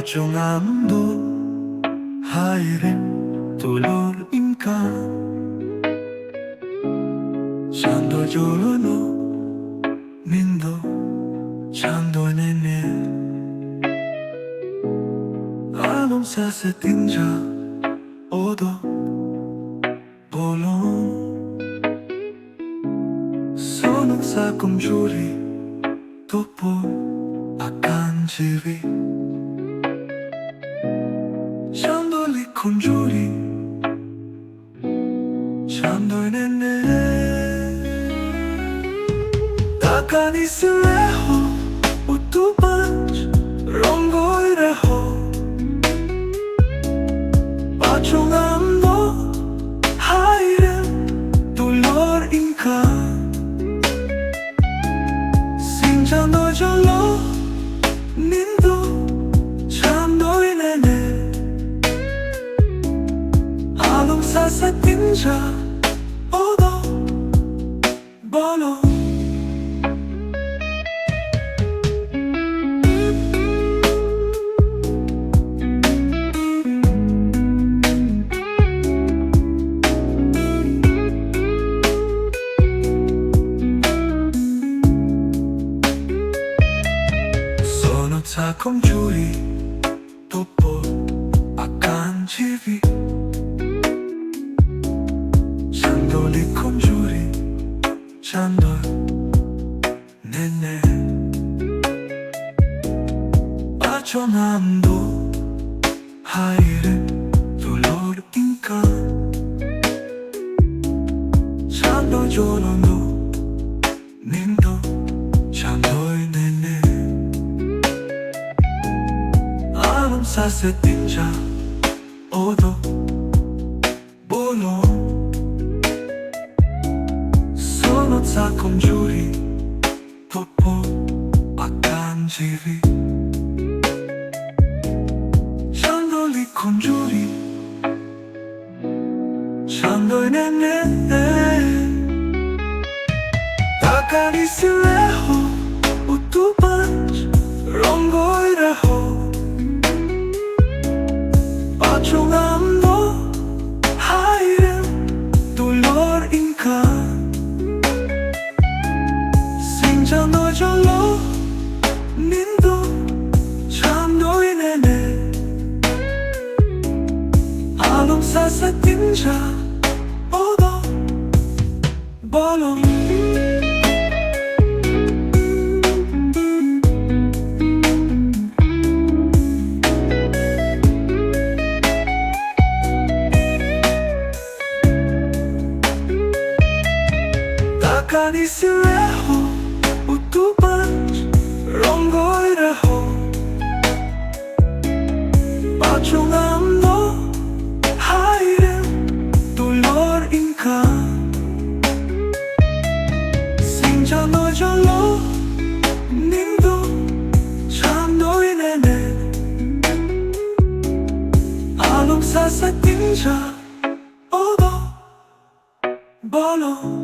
Paciongando hairem tulor inka Chando jolono mindo chando nene Alom sa setinja odo bolong Sono sa congiuri dopo akan jiri Chandoli congiuri Chandoi nene Takani sileho utubanj Rongoi reho Paciongando hairem tulor inka Sinjando jolo nindo Chandoi nene Alom sa setinja odo bolong Sa congiuri dopo akan jiri Chandoli congiuri Chandoi nene Paciongando hairem tulor inka Chando jolono nindo Chandoi nene Sa setinja odo bolong Sono sa congiuri dopo akan jiri Chandoli congiuri Chandoi nene Takani sileho utubanj Rongoi reho Paciongando hairem tulor inka Sinjando jolo nindo Chandoi nene Alom sa setinja odo bolong Takani sileho utubanj Rongoi reho Paciongando hairem tulor inka Sinjando jolo nindo Chandoi nene Alom sa setinja odo bolong